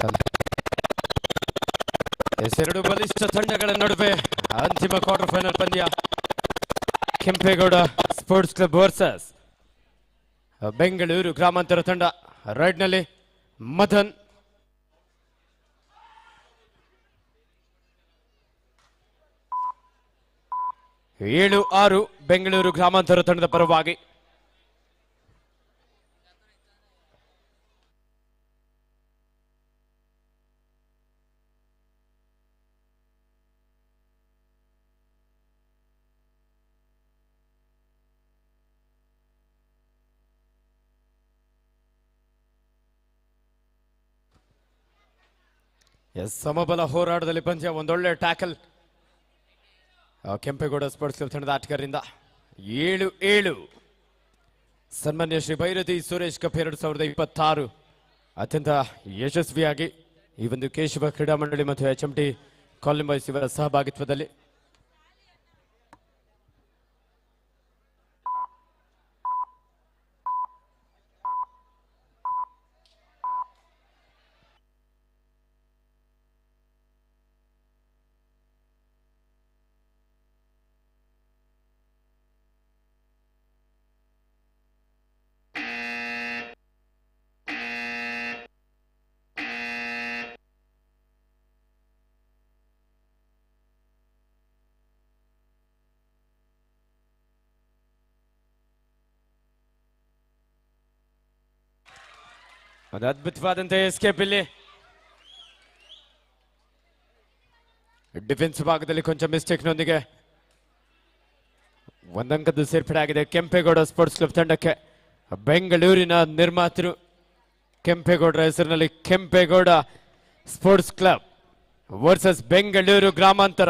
Tackle. ಎರಡು ಬಲಿಷ್ಠ ತಂಡಗಳ ನಡುವೆ ಅಂತಿಮ ಕ್ವಾರ್ಟರ್ ಫೈನಲ್ ಪಂದ್ಯ. Kempegowda sports club versus Bengaluru ಗ್ರಾಮಾಂತರ ತಂಡ. ರೈಡ್ನಲ್ಲಿ ಮದನ್, 7-6 ಬೆಂಗಳೂರು ಗ್ರಾಮಾಂತರ ತಂಡದ ಪರವಾಗಿ. ಸಮಬಲ ಹೋರಾಟದಲ್ಲಿ ಪಂದ್ಯ. ಒಂದೊಳ್ಳೆ ಟ್ಯಾಕಲ್ ಕೆಂಪೇಗೌಡ ಸ್ಪೋರ್ಟ್ಸ್ ಕ್ಲಬ್ ತಂಡದ ಆಟಗಾರರಿಂದ. 7-7. ಸನ್ಮಾನ್ಯ ಶ್ರೀ ಭೈರತಿ ಸುರೇಶ್ ಕಪ್ 2026 ಅತ್ಯಂತ ಯಶಸ್ವಿಯಾಗಿ ಈ ಒಂದು ಕೇಶವ ಕ್ರೀಡಾ ಮಂಡಳಿ ಮತ್ತು HMT ಕಾಲನಿ ಬಾಯ್ಸ್ ಇವರ ಸಹಭಾಗಿತ್ವದಲ್ಲಿ ಒಂದು ಅದ್ಭುತವಾದಂತಹ ಎಸ್ಕೇಪ್. ಇಲ್ಲಿ ಡಿಫೆನ್ಸ್ ಭಾಗದಲ್ಲಿ ಕೊಂಚ ಮಿಸ್ಟೇಕ್ನೊಂದಿಗೆ ಒಂದಂಕದ್ದು ಸೇರ್ಪಡೆ ಆಗಿದೆ ಕೆಂಪೇಗೌಡ ಸ್ಪೋರ್ಟ್ಸ್ ಕ್ಲಬ್ ತಂಡಕ್ಕೆ. ಬೆಂಗಳೂರಿನ ನಿರ್ಮಾತೃ ಕೆಂಪೇಗೌಡರ ಹೆಸರಿನಲ್ಲಿ Kempegowda sports club versus Bengaluru ಗ್ರಾಮಾಂತರ.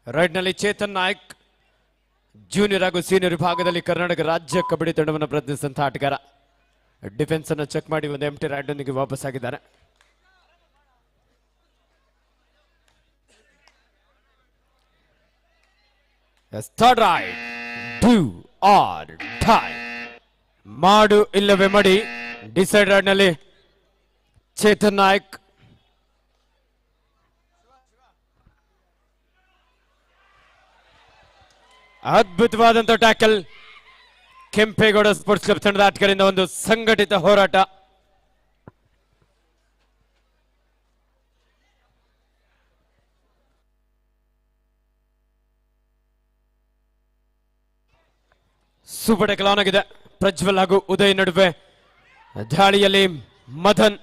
ರೈಡ್ನಲ್ಲಿ ಚೇತನ್ ನಾಯಕ್, ಜೂನಿಯರ್ ಹಾಗೂ ಸೀನಿಯರ್ ವಿಭಾಗದಲ್ಲಿ ಕರ್ನಾಟಕ ರಾಜ್ಯ ಕಬಡ್ಡಿ ತಂಡವನ್ನು ಪ್ರತಿನಿಧಿಸಿದಂಥ ಆಟಗಾರ. ಡಿಫೆನ್ಸ್ ಅನ್ನು ಚೆಕ್ ಮಾಡಿ ಒಂದು ಎಂಟಿ ರೈಡ್ ಒಂದಿಗೆ ವಾಪಸ್ ಆಗಿದ್ದಾರೆ. Third raid, do or die, ಮಾಡು ಇಲ್ಲವೇ ಮಡಿ. ಡಿಸೈಡ್ ರೈಡ್ ನಲ್ಲಿ ಚೇತನ್ ನಾಯಕ್. ಅದ್ಭುತವಾದಂತ ಟ್ಯಾಕಲ್ ಕೆಂಪೇಗೌಡ ಸ್ಪೋರ್ಟ್ಸ್ ಕ್ಲಬ್ ತಂಡದ ಆಟಗಾರರಿಂದ. ಒಂದು ಸಂಘಟಿತ ಹೋರಾಟ. ಸೂಪರ್ ಟ್ಯಾಕಲ್ ಆನ್ ಆಗಿದೆ. ಪ್ರಜ್ವಲ್ ಹಾಗೂ ಉದಯ್ ನಡುವೆ ದಾಳಿಯಲ್ಲಿ ಮದನ್.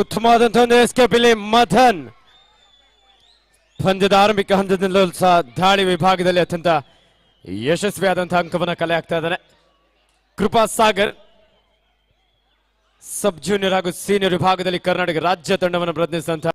ಉತ್ತಮವಾದಂತಹ ಒಂದು ಎಸ್ಕೇಪ್ ಇಲ್ಲಿ ಮದನ್. ಪಂದ್ಯದ ಆರಂಭಿಕ ಹಂತದಲ್ಲೂ ಸಹ ದಾಳಿ ವಿಭಾಗದಲ್ಲಿ ಅತ್ಯಂತ ಯಶಸ್ವಿಯಾದಂತಹ ಅಂಕವನ್ನು ಕಲೆ ಹಾಕ್ತಾ ಇದ್ದಾನೆ. ಕೃಪಾ ಸಾಗರ್ ಸಬ್ ಜೂನಿಯರ್ ಹಾಗೂ ಸೀನಿಯರ್ ವಿಭಾಗದಲ್ಲಿ ಕರ್ನಾಟಕ ರಾಜ್ಯ ತಂಡವನ್ನು ಪ್ರತಿನಿಧಿಸಿದಂತಹ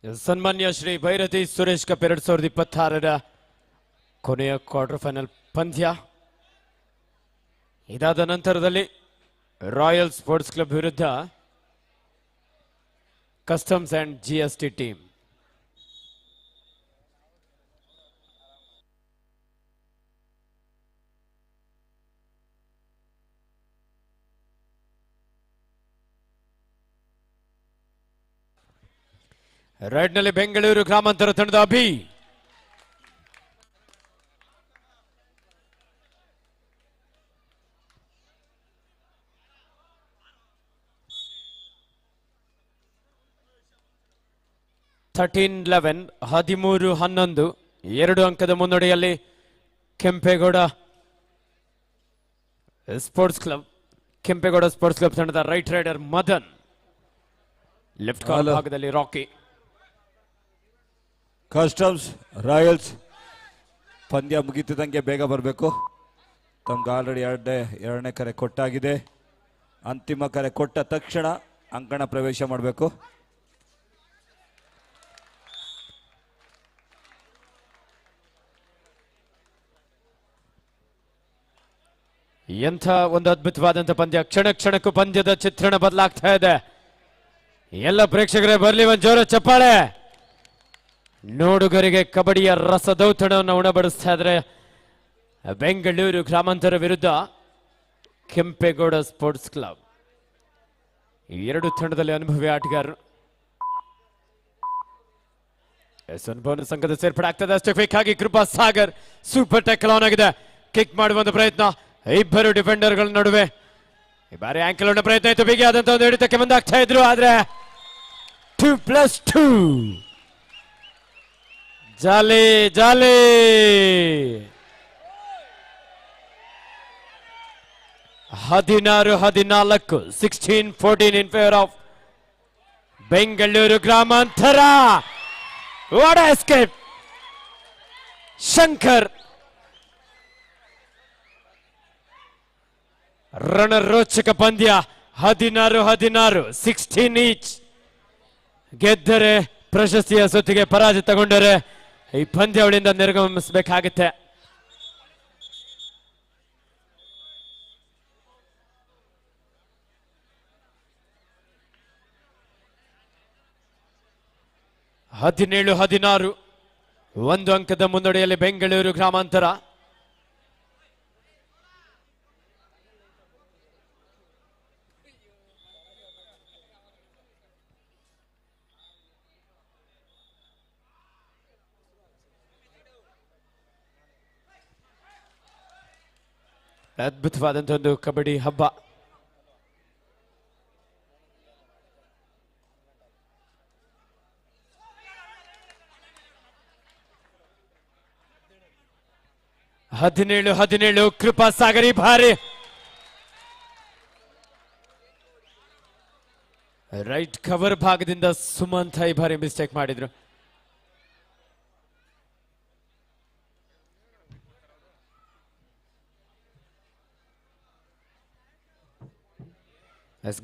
ಸನ್ಮಾನ್ಯ ಶ್ರೀ ಭೈರತಿ ಸುರೇಶ್ ಕಪ್ 2026ರ ಕೊನೆಯ ಕ್ವಾರ್ಟರ್ ಫೈನಲ್ ಪಂದ್ಯ. ಇದಾದ ನಂತರದಲ್ಲಿ ರಾಯಲ್ ಸ್ಪೋರ್ಟ್ಸ್ ಕ್ಲಬ್ ವಿರುದ್ಧ customs and GST team. Raid ನಲ್ಲಿ ಬೆಂಗಳೂರು ಗ್ರಾಮಾಂತರ ತಂಡದ ಅಭಿ. (13-11) 13-11 2 ಅಂಕದ ಮುನ್ನಡೆಯಲ್ಲಿ ಕೆಂಪೇಗೌಡ ಸ್ಪೋರ್ಟ್ಸ್ ಕ್ಲಬ್ ತಂಡದ right raider Madan. Left corner ಭಾಗದಲ್ಲಿ ರಾಕಿ. ಕಸ್ಟಮ್ಸ್ ರಾಯಲ್ಸ್ ಪಂದ್ಯ ಮುಗಿತಿದ್ದಂಗೆ ಬೇಗ ಬರಬೇಕು. ತಮ್ಗೆ ಆಲ್ರೆಡಿ ಎರಡನೇ ಕರೆ ಕೊಟ್ಟಾಗಿದೆ. ಅಂತಿಮ ಕರೆ ಕೊಟ್ಟ ತಕ್ಷಣ ಅಂಕಣ ಪ್ರವೇಶ ಮಾಡಬೇಕು. ಎಂಥ ಒಂದು ಅದ್ಭುತವಾದಂಥ ಪಂದ್ಯ. ಕ್ಷಣ ಕ್ಷಣಕ್ಕೂ ಪಂದ್ಯದ ಚಿತ್ರಣ ಬದಲಾಗ್ತಾ ಇದೆ. ಎಲ್ಲ ಪ್ರೇಕ್ಷಕರೇ ಬರಲಿ, ಒಂದು ಜೋರ ಚಪ್ಪಾಳೆ. ನೋಡುಗರಿಗೆ ಕಬಡ್ಡಿಯ ರಸದೌತಣವನ್ನು ಉಣಬಡಿಸ್ತಾ ಇದ್ರೆ ಬೆಂಗಳೂರು ಗ್ರಾಮಾಂತರ ವಿರುದ್ಧ ಕೆಂಪೇಗೌಡ ಸ್ಪೋರ್ಟ್ಸ್ ಕ್ಲಬ್. ಈ ಎರಡು ತಂಡದಲ್ಲಿ ಅನುಭವಿ ಆಟಗಾರರು. ಅನುಭವ ಸಂಘದ ಸೇರ್ಪಡೆ ಆಗ್ತದೆ. ಅಷ್ಟೇ ಕ್ವಿಕ್ ಆಗಿ ಕೃಪಾ ಸಾಗರ್ ಸೂಪರ್ ಟ್ಯಾಕಲ್ ಆನ್ ಆಗಿದೆ. ಕಿಕ್ ಮಾಡುವ ಒಂದು ಪ್ರಯತ್ನ ಇಬ್ಬರು ಡಿಫೆಂಡರ್ಗಳ ನಡುವೆ. ಈ ಬಾರಿ ಆಂಕಲ್ ಒಳ್ಳೆ ಪ್ರಯತ್ನ ಇತ್ತು. ಬಿಗಿಯಾದಂತ ಒಂದು ಹಿಡಿತಕ್ಕೆ ಮುಂದಾಗ್ತಾ ಇದ್ರು. ಆದ್ರೆ 2+2 ಜಾಲಿ 16-14 16-14 ಇನ್ ಫೇವರ್ ಆಫ್ ಬೆಂಗಳೂರು ಗ್ರಾಮಾಂತರ. What escape Shankar. ರಣರೋಚಕ ಪಂದ್ಯ. 16-16 16 ಈಚ್. ಗೆದ್ದರೆ ಪ್ರಶಸ್ತಿಯ ಸುತ್ತಿಗೆ, ಪರಾಜಿತಗೊಂಡರೆ ಈ ಪಂದ್ಯಾವಳಿಯಿಂದ ನಿರ್ಗಮಿಸಬೇಕಾಗುತ್ತೆ. ಹದಿನೇಳು 16 1 ಅಂಕದ ಮುನ್ನಡೆಯಲ್ಲಿ ಬೆಂಗಳೂರು ಗ್ರಾಮಾಂತರ. ಅದ್ಭುತವಾದಂಥ ಒಂದು ಕಬಡ್ಡಿ ಹಬ್ಬ. ಹದಿನೇಳು ಕೃಪಾ ಸಾಗರಿ ಭಾರಿ ರೈಟ್ ಕವರ್ ಭಾಗದಿಂದ ಸುಮಂತ್ ಈ ಬಾರಿ ಮಿಸ್ಟೇಕ್ ಮಾಡಿದ್ರು.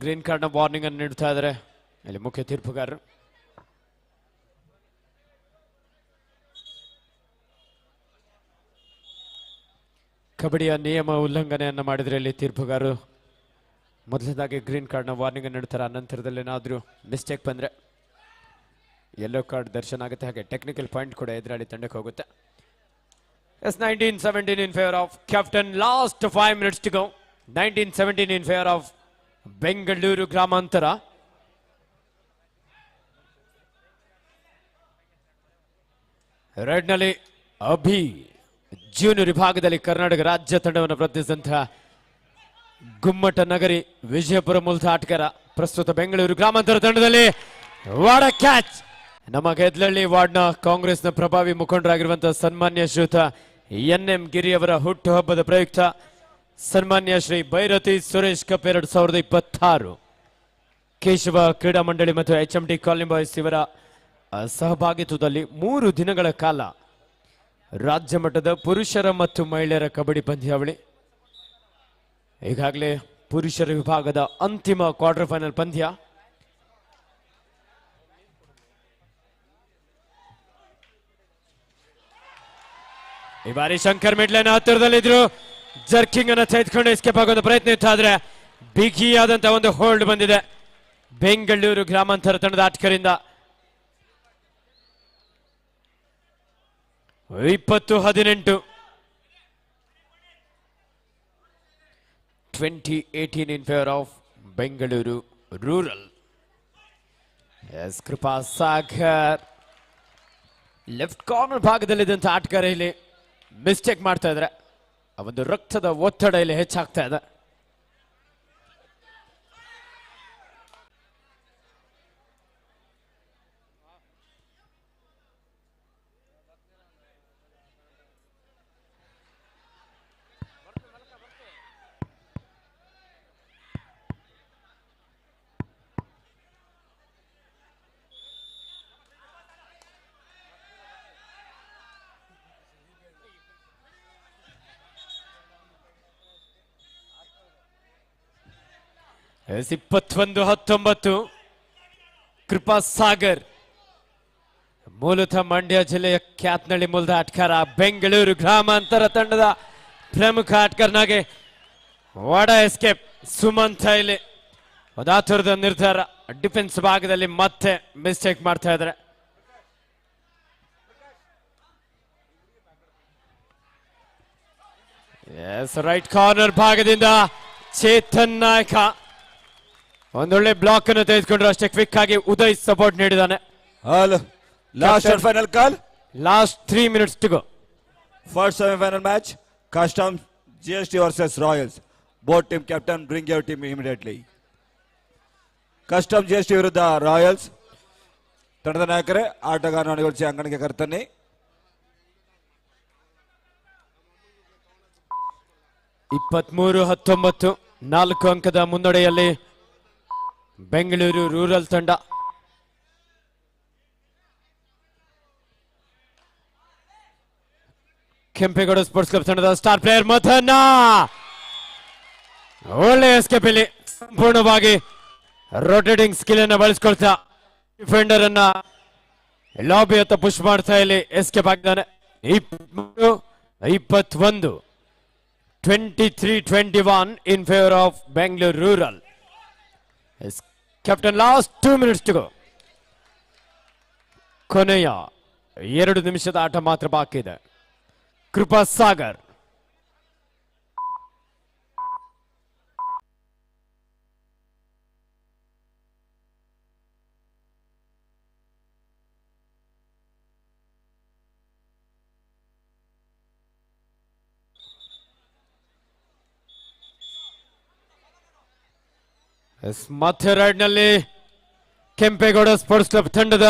ಗ್ರೀನ್ ಕಾರ್ಡ್ ನ ವಾರ್ನಿಂಗ್ ಅನ್ನು ನೀಡುತ್ತಾ ಇದ್ದಾರೆ ಇಲ್ಲಿ ಮುಖ್ಯ ತೀರ್ಪುಗಾರರು. ಕಬಡ್ಡಿಯ ನಿಯಮ ಉಲ್ಲಂಘನೆಯನ್ನು ಮಾಡಿದ್ರೆ ಇಲ್ಲಿ ತೀರ್ಪುಗಾರರು ಮೊದಲನೇದಾಗಿ ಗ್ರೀನ್ ಕಾರ್ಡ್ ನ ವಾರ್ನಿಂಗ್ ಅನ್ನು ನೀಡುತ್ತಾರೆ. ನಂತರದಲ್ಲಿ ಏನಾದರೂ ಮಿಸ್ಟೇಕ್ ಬಂದ್ರೆ ಯೆಲ್ಲೋ ಕಾರ್ಡ್ ದರ್ಶನ ಆಗುತ್ತೆ. ಹಾಗೆ ಟೆಕ್ನಿಕಲ್ ಪಾಯಿಂಟ್ ಕೂಡ ಎದುರಾಳಿ ತಂಡಕ್ಕೆ ಹೋಗುತ್ತೆ. 19-17 in favour of captain. Last 5 minutes to go. 19-17 in favour of Bengaluru ಗ್ರಾಮಾಂತರ. ರೆಡ್ ನಲ್ಲಿ ಅಭಿ ಜೂನಿಯರ್ ವಿಭಾಗದಲ್ಲಿ ಕರ್ನಾಟಕ ರಾಜ್ಯ ತಂಡವನ್ನು ಪ್ರತಿನಿಧಿಸಿದಂತಹ ಗುಮ್ಮಟ ನಗರಿ ವಿಜಯಪುರ ಮೂಲದ ಆಟಗಾರ. ಪ್ರಸ್ತುತ ಬೆಂಗಳೂರು ಗ್ರಾಮಾಂತರ ತಂಡದಲ್ಲಿ ವಾಡ ಕ್ಯಾಚ್. ನಮ್ಮ ಗೆದ್ಲಳ್ಳಿ ವಾರ್ಡ್ನ ಕಾಂಗ್ರೆಸ್ನ ಪ್ರಭಾವಿ ಮುಖಂಡರಾಗಿರುವಂತಹ ಸನ್ಮಾನ್ಯ ಶ್ರೀಯುತ NM ಗಿರಿಯವರ ಹುಟ್ಟುಹಬ್ಬದ ಪ್ರಯುಕ್ತ ಸನ್ಮಾನ್ಯ ಶ್ರೀ ಭೈರತಿ ಸುರೇಶ್ ಕಪ್ 2026 ಕೇಶವ ಕ್ರೀಡಾ ಮಂಡಳಿ ಮತ್ತು HMT ಕಾಲನಿ ಬಾಯ್ಸ್ ಇವರ ಸಹಭಾಗಿತ್ವದಲ್ಲಿ 3 ದಿನಗಳ ಕಾಲ ರಾಜ್ಯ ಮಟ್ಟದ ಪುರುಷರ ಮತ್ತು ಮಹಿಳೆಯರ ಕಬಡ್ಡಿ ಪಂದ್ಯಾವಳಿ. ಈಗಾಗಲೇ ಪುರುಷರ ವಿಭಾಗದ ಅಂತಿಮ ಕ್ವಾರ್ಟರ್ ಫೈನಲ್ ಪಂದ್ಯ ಈ ಬಾರಿ ಶಂಕರ್ ಮಿಡ್ಲೈನ್ ಹತ್ತಿರದಲ್ಲಿದ್ರು, ಜರ್ಕಿಂಗ್ ಅನ್ನ ತೆಗೆದುಕೊಂಡು ಎಸ್ಕೇಪ್ ಆಗೋದು ಪ್ರಯತ್ನ ಇತ್ತು, ಆದ್ರೆ ಬಿಗಿಯಾದಂತಹ ಒಂದು ಹೋಲ್ಡ್ ಬಂದಿದೆ ಬೆಂಗಳೂರು ಗ್ರಾಮಾಂತರ ತಂಡದ ಆಟಗಾರರಿಂದ. 20-18 2018 in favor of Bengaluru rural. S Krupa Sagar left corner ಭಾಗದಲ್ಲಿದ್ದಂಥ ಆಟಗಾರ ಇಲ್ಲಿ ಮಿಸ್ಟೇಕ್ ಮಾಡ್ತಾ ಇದ್ರೆ, ಆ ಒಂದು ರಕ್ತದ ಒತ್ತಡ ಇಲ್ಲಿ ಹೆಚ್ಚಾಗ್ತಾ ಇದೆ. ಎಸ್ 21-19 ಕೃಪಾ ಸಾಗರ್ ಮೂಲತಃ ಮಂಡ್ಯ ಜಿಲ್ಲೆಯ ಕ್ಯಾತ್ನಳ್ಳಿ ಮೂಲದ ಆಟಗಾರ, ಬೆಂಗಳೂರು ಗ್ರಾಮಾಂತರ ತಂಡದ ಪ್ರಮುಖ ಆಟಗಾರನಾಗಿ ವಾಡ ಎಸ್ಕೇಪ್. ಸುಮಂತ ಇಲ್ಲಿ ಅದಾತುರದ ನಿರ್ಧಾರ, ಡಿಫೆನ್ಸ್ ಭಾಗದಲ್ಲಿ ಮತ್ತೆ ಮಿಸ್ಟೇಕ್ ಮಾಡ್ತಾ ಇದ್ದಾರೆ. ಎಸ್ ರೈಟ್ ಕಾರ್ನರ್ ಭಾಗದಿಂದ ಚೇತನ್ ನಾಯಕ ಒಂದೊಳ್ಳೆ ಬ್ಲಾಕ್ ಅನ್ನು ತೆಗೆದುಕೊಂಡ್ರು, ಅಷ್ಟೇ ಕ್ವಿಕ್ ಆಗಿ ಉದಯ್ ಸಪೋರ್ಟ್ ನೀಡಿದ್ದಾನೆ. Last and final call, last 3 minutes to go. First semifinal match custom GST versus Royals. Both team captain bring your team immediately. Custom GST ವಿರುದ್ಧ ರಾಯಲ್ಸ್ ತಂಡದ ನಾಯಕರೇ ಆಟಗಾರನ ಅಣಿಗೊಳಿಸಿ ಅಂಗಣಿಗೆ ಕರ್ತನೆ. ಇಪ್ಪತ್ಮೂರು 19 4 ಅಂಕದ ಮುನ್ನಡೆಯಲ್ಲಿ ಬೆಂಗಳೂರು ರೂರಲ್ ತಂಡ. ಕೆಂಪೇಗೌಡ ಸ್ಪೋರ್ಟ್ಸ್ ಕ್ಲಬ್ ತಂಡದ ಸ್ಟಾರ್ ಪ್ಲೇಯರ್ ಮಥನ ಒಳ್ಳೆ ಎಸ್ಕೇಪ್ ಇಲ್ಲಿ, ಸಂಪೂರ್ಣವಾಗಿ ರೊಟೇಟಿಂಗ್ ಸ್ಕಿಲ್ ಅನ್ನ ಬಳಸ್ಕೊಳ್ತಾ ಡಿಫೆಂಡರ್ ಅನ್ನ ಲಾಬಿ ಹತ್ತ ಪುಷ್ ಮಾಡ್ತಾ ಇಲ್ಲಿ ಎಸ್ಕೇಪ್ ಆಗಿದ್ದಾನೆ. 21 23-21 in favor of Bangalore Rural. Yes, Captain, last 2 minutes to go. ಕೊನೆಯ 2 ನಿಮಿಷದ ಆಟ ಮಾತ್ರ ಬಾಕಿ ಇದೆ. ಕೃಪಾ ಸಾಗರ್ ಮಧ್ಯ ರೈಡ್ ನಲ್ಲಿ ಕೆಂಪೇಗೌಡ ಸ್ಪೋರ್ಟ್ಸ್ ಕ್ಲಬ್ ತಂಡದ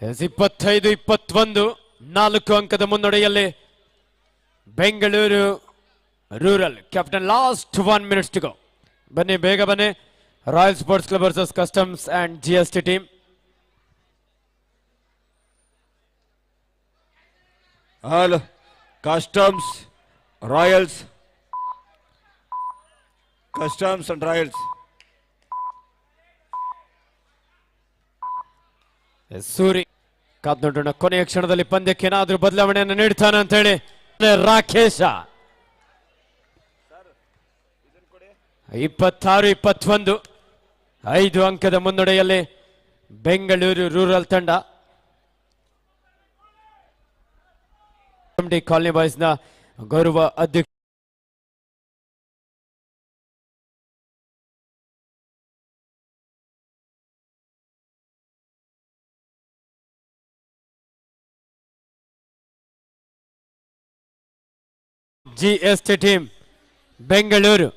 ಎಸ್ 25-21 4 ಅಂಕದ ಮುನ್ನಡೆಯಲ್ಲಿ Bengaluru rural. Captain last 1 minutes to go. ಬನ್ನಿ ಬೇಗ ಬನ್ನಿ. Royal sports club versus customs and GST team. All customs royals, customs and royals. Suri ಕಾದ್ ನೋಡೋಣ ಕೊನೆಯ ಕ್ಷಣದಲ್ಲಿ ಪಂದ್ಯಕ್ಕೆ ಏನಾದ್ರೂ ಬದಲಾವಣೆಯನ್ನು ನೀಡ್ತಾನೆ ಅಂತ ಹೇಳಿ. ರಾಕೇಶ 26-21 5 ಅಂಕದ ಮುನ್ನಡೆಯಲ್ಲಿ ಬೆಂಗಳೂರು ರೂರಲ್ ತಂಡ. ಕಾಲನಿ ಬಾಯ್ಸ್ ನ ಗೌರವ ಅಧ್ಯಕ್ಷ GST ಟೀಮ್ ಬೆಂಗಳೂರು